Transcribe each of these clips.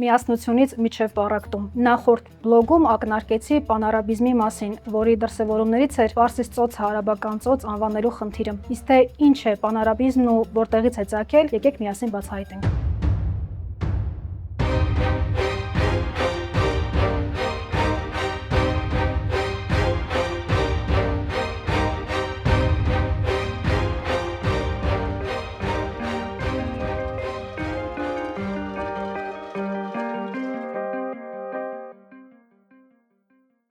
Միասնությունից միջև պառակտում։ Նախորդ բլոգում ակնարկեցի պանարաբիզմի մասին, որի դրսևորումներից էր Պարսից ծոցը արաբական ծոց անվանելու խնդիրը։ Իսկ թե ինչ է պանարաբիզմն ու որտեղից է ծագել, եկեք միասին բացահայտենք։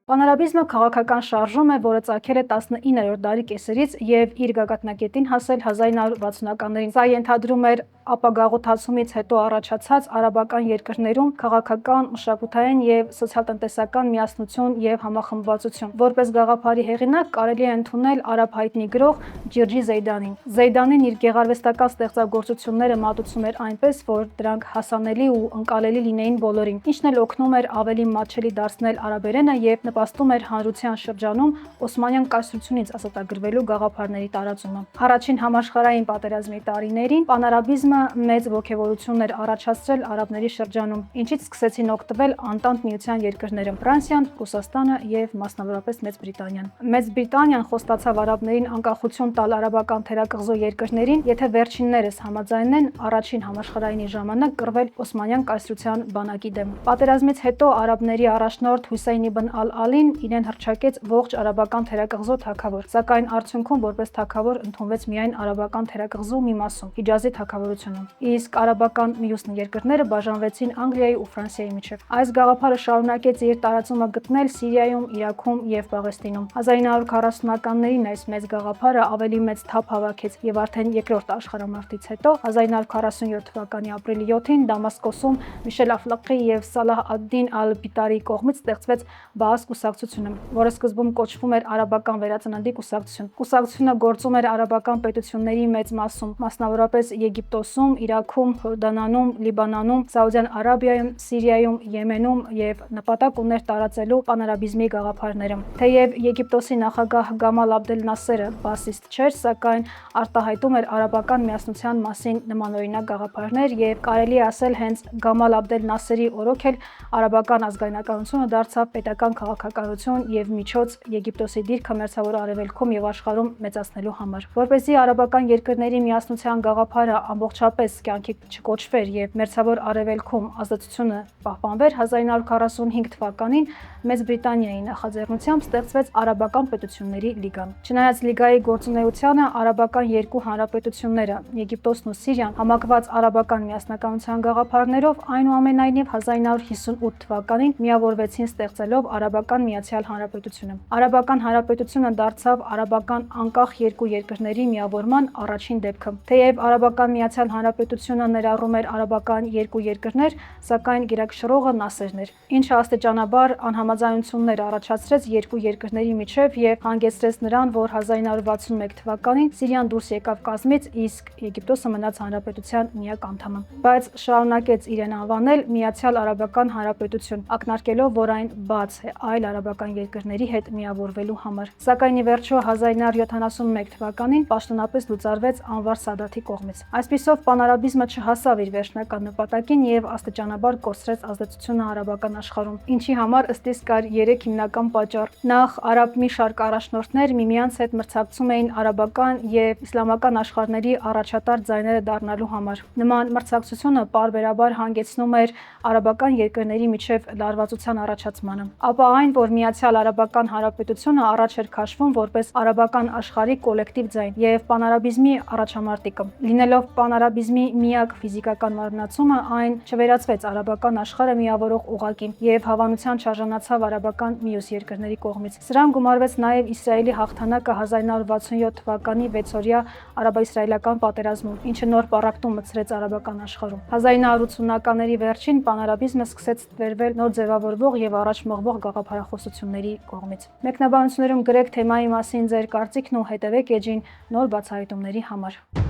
Պանարաբիզմը քաղաքական շարժում է, որը ծագել է 19-րդ դարի կեսերից եւ իր գագաթնակետին հասել 1960-ականներին։ Սա ենթադրում էր ապագաղութացումից հետո առաջացած արաբական երկրներում քաղաքական, մշակութային եւ սոցիալ-տնտեսական միասնություն եւ համախմբվածություն։ Որպես գաղափարի հեղինակ կարելի է ընդունել արաբ հայտնի գրող Ջիրջի Զեյդանին։ Զեյդանին իր գեղարվեստական ստեղծագործությունները մատուցում էր այնպես, որ դրանք հասանելի ու ընկալելի լինեին բոլորին, ինչն էլ օգնում էր ավելի մատչելի դարձնել արաբերենը եւ նպաստում էր հանրության շրջանում Օսմանյան կայսրությունից ազատագրվելու գաղափարների տարածումը։ Առաջին համաշխարհային պատերազմի տարիներին պանարաբիզմը մեծ ոգևորություն էր առաջացրել արաբների շրջանում, ինչից սկսեցին օգտվել Անտանտ միության երկրները՝ Ֆրանսիան, Ռուսաստանը եւ մասնավորապես Մեծ Բրիտանիան։ Մեծ Բրիտանիան խոստացավ արաբներին անկախություն տալ արաբական թերակղզու երկրներին, եթե վերջիններս համաձայնեն առաջին համաշխարհայինի ժամանակ կռվել Օսմանյան կայսրության բանակի դեմ։ Պատերազմից հետո արաբների առաջնորդ Հուսեյն իբն Ալ-Ալին իրեն հռչակեց ողջ արաբական թերակղզու թագավոր, սակայն արդյունքում որպես թագավոր ընդունվեց միայն արաբական թերակղզու մի մասում՝ Հիջազի թագավորությունը, իսկ արաբական մյուս երկրները բաժանվեցին Անգլիայի ու Ֆրանսիայի միջև։ Այս գաղափարը շարունակեց իր տարածումը գտնել Սիրիայում, Իրաքում եւ Պաղեստինում։ 1940-ականներին այս մեծ գաղափարը ավելի մեծ թափ հավաքեց եւ արդեն երկրորդ աշխարհամարտից հետո 1947 թվականի ապրիլի 7-ին Դամասկոսում Միշել Աֆլաղի եւ Սալահ ալ-Դին ալ-Բիտարի կողմից ստեղծվեց Բաաս կուսակցությունը, որը սկզբում կոչվում էր Արաբական վերածննդի կուսակցություն։ Կուսակցությունը գործում էր արաբական պետությունների մեծ մասում, մասնավորապես Եգիպտոսում, Իրաքում, Հորդանանում, Լիբանանում, Սաուդյան Արաբիայում, Սիրիայում, Եմենում եւ նպատակ ուներ տարածելու պանարաբիզմի գաղափարները։ Թեև Եգիպտոսի նախագահ Գամալ Աբդել Նասերը բասիստ չէր, սակայն արտահայտում էր արաբական միասնության մասին նմանօրինակ գաղափարներ եւ կարելի է ասել հենց Գամալ Աբդել Նասերի օրոք էլ արաբական ազգայնականությունը դարձավ պետական քաղաքականություն եւ միջոց Եգիպտոսի դիրքը մերձավոր արևելքում եւ աշխարհում մեծացնելու համար։ Որպեսզի արաբական երկրների միասնության գաղափարը ամբողջապես կյանքի չկոչվեր եւ մերձավոր արևելքում ազատությունը պահպանվեր, 1945 թվականին Մեծ Բրիտանիայի նախաձեռնությամբ ստեղծվեց Արաբական պետությունների լիգան։ Չնայած լիգայի գործունեությանը, արաբական երկու հանրապետությունները՝ Եգիպտոսն ու Սիրիան, համակված արաբական միասնականության գաղափարներով, այնուամենայնիվ 1958 թվականին միավորվեցին ստեղծելով Արաբական Միացյալ Հանրապետությունը։ Արաբական Հանրապետությունը դարձավ արաբական անկախ երկու երկրների միավորման առաջին դեպքը։ Թեև Արաբական Միացյալ Հանրապետությունը ներառում էր արաբական երկու երկրներ, սակայն գերակշռողը Նասերն էր, ինչը աստիճանաբար անհամաձայնություններ առաջացրեց երկու երկրների միջև եւ հանգեցրեց նրան, որ 1961 թվականին Սիրիան դուրս եկավ կազմից, իսկ Եգիպտոսը մնաց հանրապետության միակ անդամը։ Բայց շարունակեց իրեն անվանել Միացյալ Արաբական Հանրապետություն, ակնարկելով, որ այն բաց է այլ արաբական երկրների հետ միավորվելու համար։ Սակայն ի վերջո 1971 թվականին պաշտոնապես լուծարվեց Անվար Սադաթի կողմից։ Այսպիսով պանարաբիզմը չհասավ իր վերջնական նպատակին եւ աստիճանաբար կորցրեց ազդեցությունը արաբական աշխարհում, ինչի համար ըստ իս կար 3 հիմնական պատճառ։ Նախ, արաբ մի շարք առաջնորդներ միմյանց հետ մրցակցում էին արաբական եւ իսլամական աշխարհների առաջատար ձայները դառնալու համար։ Նման մրցակցությունը պարբերաբար հանգեցնում էր արաբական երկրների միջև լարվածության առաջացմանը։ Ապա այն, որ Միացյալ Արաբական Հանրապետությունը առաջ էր քաշվում որպես արաբական աշխարհի կոլեկտիվ ձայն եւ պանարաբիզմի առաջամարտիկը։ Լինելով պանարաբիզմի միակ ֆիզիկական մարմնացումը, այն չվերածվեց արաբական աշխարհը միավորող ուղղակի եւ հավանության չարժանացավ արաբական մյուս երկրների կողմից։ Սրան գումարվեց նաեւ Իսրայելի հաղթանակը 1967 թվականի 6-օրյա արաբա-իսրայելական պատերազմում, ինչը նոր պառակտում մտցրեց արաբական աշխարհում։ 1980-ականների վերջին պանարաբիզմը սկսեց ստվերվել նոր ձևավորվող եւ առաջ մղվող գաղափարախոսությունների կողմից։ Մեկնաբանություններում գրեք թեմայի մասին ձեր կարծիքն ու հետևեք էջին նոր բացահայտումների համար։